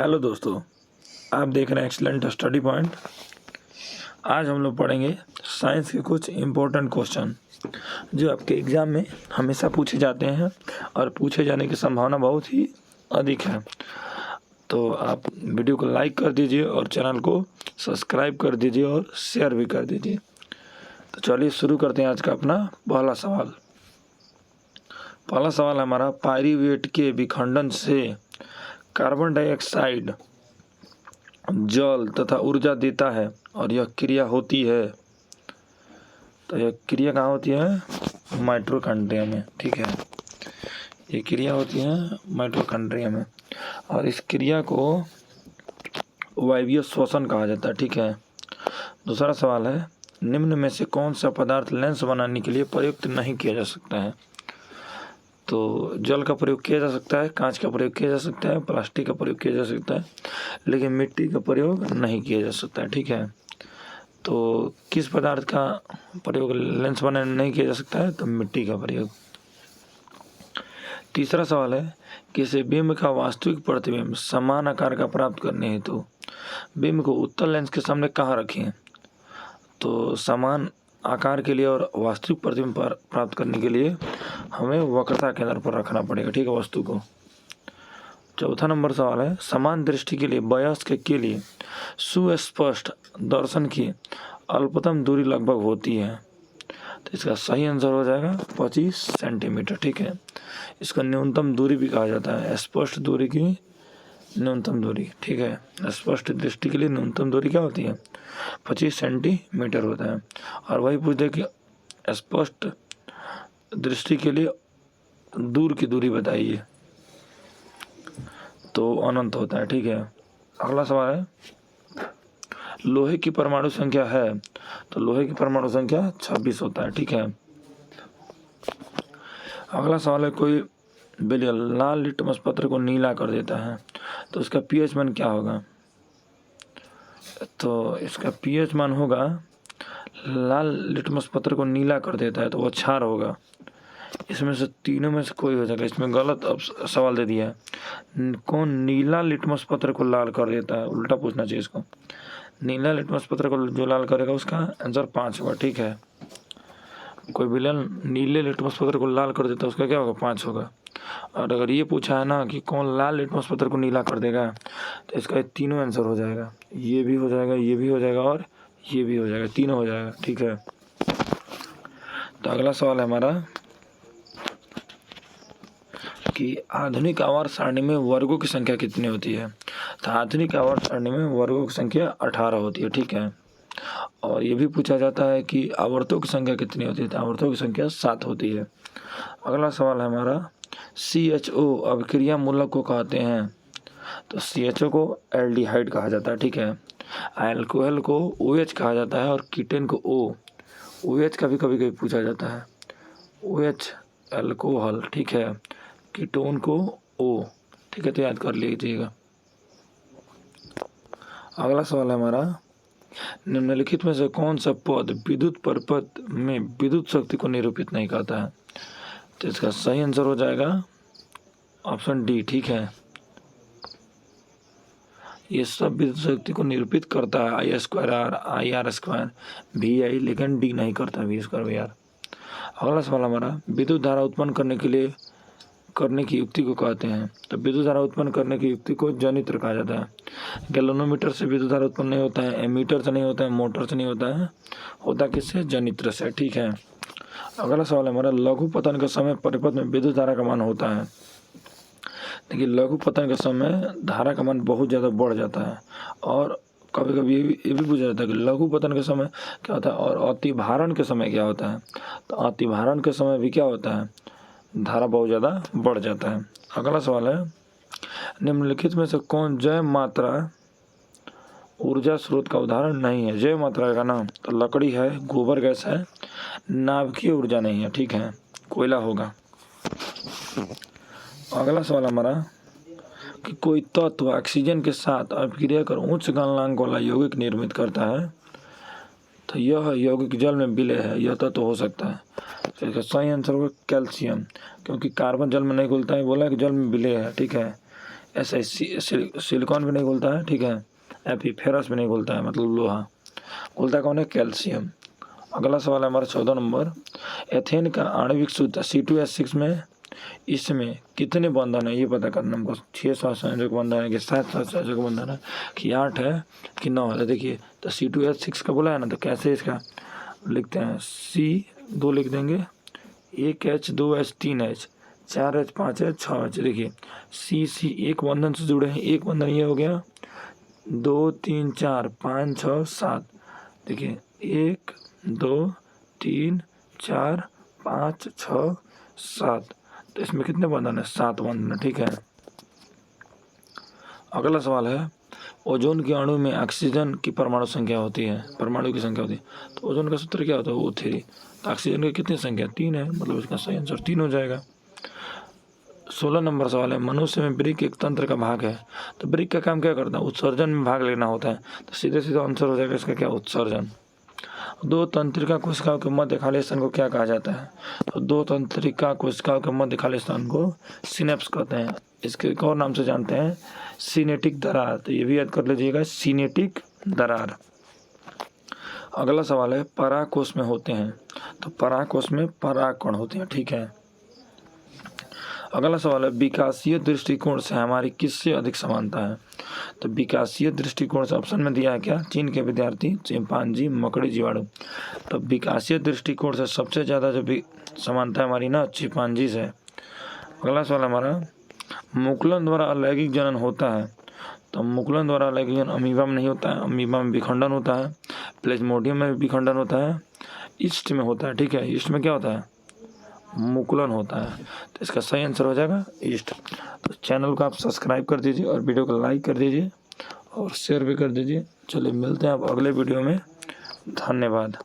Hello दोस्तों, आप देख रहे हैं एक्सीलेंट स्टडी पॉइंट। आज हम लोग पढ़ेंगे साइंस के कुछ इम्पोर्टेंट क्वेश्चन जो आपके एग्ज़ाम में हमेशा पूछे जाते हैं और पूछे जाने की संभावना बहुत ही अधिक है। तो आप वीडियो को लाइक कर दीजिए और चैनल को सब्सक्राइब कर दीजिए और शेयर भी कर दीजिए। तो चलिए शुरू करते हैं आज का अपना पहला सवाल। पहला सवाल हमारा, पायरीवेट के विखंडन से कार्बन डाइऑक्साइड जल तथा ऊर्जा देता है और यह क्रिया होती है। तो यह क्रिया कहाँ होती है? माइटोकॉन्ड्रिया में। ठीक है, ये क्रिया होती है माइटोकॉन्ड्रिया में और इस क्रिया को वायवीय श्वसन कहा जाता है। ठीक है। दूसरा सवाल है, निम्न में से कौन सा पदार्थ लेंस बनाने के लिए प्रयुक्त नहीं किया जा सकता है? तो जल का प्रयोग किया जा सकता है, कांच का प्रयोग किया जा सकता है, प्लास्टिक का प्रयोग किया जा सकता है, लेकिन मिट्टी का प्रयोग नहीं किया जा सकता है। ठीक है। तो किस पदार्थ का प्रयोग लेंस बनाने नहीं किया जा सकता है? तो मिट्टी का प्रयोग। तीसरा सवाल है, किसी बिंब का वास्तविक प्रतिबिंब समान आकार का प्राप्त करने हेतु बिंब को उत्तल लेंस के सामने कहाँ रखें? तो समान आकार के लिए और वास्तविक प्रतिबिंब पर प्राप्त करने के लिए हमें वक्रता केंद्र पर रखना पड़ेगा। ठीक है, वस्तु को। चौथा नंबर सवाल है, समान दृष्टि के लिए वयस्क के लिए सुस्पष्ट दर्शन की अल्पतम दूरी लगभग होती है। तो इसका सही आंसर हो जाएगा 25 सेंटीमीटर। ठीक है, इसका न्यूनतम दूरी भी कहा जाता है, स्पष्ट दूरी की न्यूनतम दूरी। ठीक है, स्पष्ट दृष्टि के लिए न्यूनतम दूरी क्या होती है? 25 सेंटीमीटर होता है। और वही पूछते कि स्पष्ट दृष्टि के लिए दूर की दूरी बताइए, तो अनंत होता है। ठीक है। अगला सवाल है, लोहे की परमाणु संख्या है? तो लोहे की परमाणु संख्या 26 होता है। ठीक है। अगला सवाल है, कोई विलयन लाल लिटमस पत्र को नीला कर देता है तो इसका पीएच मान क्या होगा? तो इसका पीएच मान होगा, लाल लिटमस पत्र को नीला कर देता है तो वो क्षार होगा। इसमें से तीनों में से कोई हो जाएगा। इसमें गलत अब सवाल दे दिया है। कौन नीला लिटमस पत्र को लाल कर देता है? उल्टा पूछना चाहिए इसको। नीला लिटमस पत्र को जो लाल करेगा उसका आंसर 5 होगा। ठीक है, कोई विलन नीले लिटमस पत्र को लाल कर देता है उसका क्या होगा? 5 होगा। और अगर ये पूछा है ना कि कौन लाल लिटमस पत्र को नीला कर देगा, तो इसका तीनों आंसर हो जाएगा। ये भी हो जाएगा, ये भी हो जाएगा और ये भी हो जाएगा, तीनों हो जाएगा। ठीक है। तो अगला सवाल है हमारा कि आधुनिक आवर्त सारणी में वर्गों की संख्या कितनी होती है? तो आधुनिक आवर्त सारणी में वर्गों की संख्या 18 होती है। ठीक है। और ये भी पूछा जाता है कि आवर्तों की संख्या कितनी होती है? तो आवर्तों की संख्या 7 होती है। अगला सवाल है हमारा, CHO अभिक्रिया मूलक को कहते हैं? तो CHO को एल्डिहाइड कहा जाता है। ठीक है। अल्कोहल को OH कहा जाता है और कीटोन को OH का भी कभी कभी पूछा जाता है। OH alcohol. ठीक है, कीटोन को O। ठीक है, तो याद कर लीजिएगा। अगला सवाल है हमारा, निम्नलिखित में से कौन सा पद विद्युत परिपथ में विद्युत शक्ति को निरूपित नहीं करता है? तो इसका सही आंसर हो जाएगा ऑप्शन डी। ठीक है, ये सब विद्युत शक्ति को निरूपित करता है, I² IR², VI, लेकिन डी नहीं करता, V² VR। अगला सवाल हमारा, विद्युत धारा उत्पन्न करने की युक्ति को कहते हैं? तो विद्युत धारा उत्पन्न करने की युक्ति को जनित्र कहा जाता है। गैल्वेनोमीटर से विद्युत धारा उत्पन्न नहीं होता है, एमीटर से नहीं होता है, मोटर से नहीं होता है, होता किससे? जनित्र से। ठीक है। अगला सवाल है हमारा, लघु पतन के समय परिपथ में विद्युत धारा का मान होता है? देखिए, लघु पतन के समय धारा का मान बहुत ज़्यादा बढ़ जाता है और कभी कभी ये भी पूछा जाता है कि लघु पतन के समय क्या होता है और अतिभारण के समय क्या होता है? तो अतिभारण के समय भी क्या होता है? धारा बहुत ज़्यादा बढ़ जाता है। अगला सवाल है, निम्नलिखित में से कौन जैव मात्रा ऊर्जा स्रोत का उदाहरण नहीं है? जैव मात्रा का नाम, तो लकड़ी है, गोबर गैस है, नाभिकीय ऊर्जा नहीं है। ठीक है, कोयला होगा। अगला सवाल हमारा कि कोई तत्व ऑक्सीजन के साथ अभिक्रिया कर उच्च गलनांक वाला यौगिक निर्मित करता है, तो यह यौगिक जल में विलय है, यह तत्व हो सकता है। तो इसका सही आंसर होगा कैल्शियम, क्योंकि कार्बन जल में नहीं घुलता है, बोला कि जल में विलय है। ठीक है, ऐसे सिलिकॉन भी नहीं घुलता है, ठीक है। Fe फेरस भी नहीं घुलता है, मतलब लोहा। घुलता कौन है? कैल्शियम। अगला सवाल है हमारा 14 नंबर। एथेन का आणविक सूत्र C2H6 में इसमें कितने बंधन है ये पता करना हमको। 6 सहसंयोजक बंधन है कि 7 सहसंयोजक बंधन है कि 8 है कि 9 है। देखिए तो C2H6 का बोला है ना, तो कैसे इसका लिखते हैं, C 2 लिख देंगे, 1H 2H 3H 4H 5H 6H। देखिए C एक बंधन से जुड़े हैं, एक बंधन ये हो गया, 2 3 4 5 6 7। देखिए 1 2 3 4 5 6 7, तो इसमें कितने बंधन है? 7 बंधन, ठीक है। अगला सवाल है ओजोन के अणु में ऑक्सीजन की परमाणु संख्या होती है, परमाणु की संख्या होती है, तो ओजोन का सूत्र क्या होता है? O3। तो ऑक्सीजन की कितनी संख्या? 3 है, मतलब इसका सही आंसर 3 हो जाएगा। 16 नंबर सवाल है मनुष्य में वृक्क एक तंत्र का भाग है, तो वृक्क का काम क्या करता है? उत्सर्जन में भाग लेना होता है, तो सीधे सीधा आंसर हो जाएगा इसका क्या? उत्सर्जन। 2 तंत्रिका कोशिकाओं के मध्य खाली स्थान को क्या कहा जाता है? तो 2 तंत्रिका कोशिकाओं के मध्य खाली स्थान को सिनेप्स कहते हैं। इसके एक और नाम से जानते हैं, सिनेटिक दरार। तो ये भी याद कर लीजिएगा, सिनेटिक दरार। अगला सवाल है परागकोश में होते हैं, तो परागकोश में परागकण होते हैं, ठीक है। अगला सवाल है विकासीय दृष्टिकोण से हमारी किससे अधिक समानता है? तो विकासीय दृष्टिकोण से ऑप्शन में दिया है क्या? चीन के विद्यार्थी, चिंपांजी, मकड़ी, जीवाणु। तो विकासीय दृष्टिकोण से सबसे ज़्यादा जो भी समानता है हमारी ना, चिंपांजी से। अगला सवाल हमारा मुकुलन द्वारा अलैंगिक जनन होता है, तो मुकुलन द्वारा अलैंगिक जनन अमीबा में नहीं होता है, अमीबा में विखंडन होता है, प्लेज्मोडियम में विखंडन होता है, ईस्ट में होता है, ठीक है। ईस्ट में क्या होता है? मुकुलन होता है, तो इसका सही आंसर हो जाएगा ईस्ट। तो चैनल को आप सब्सक्राइब कर दीजिए और वीडियो को लाइक कर दीजिए और शेयर भी कर दीजिए। चलिए मिलते हैं आप अगले वीडियो में। धन्यवाद।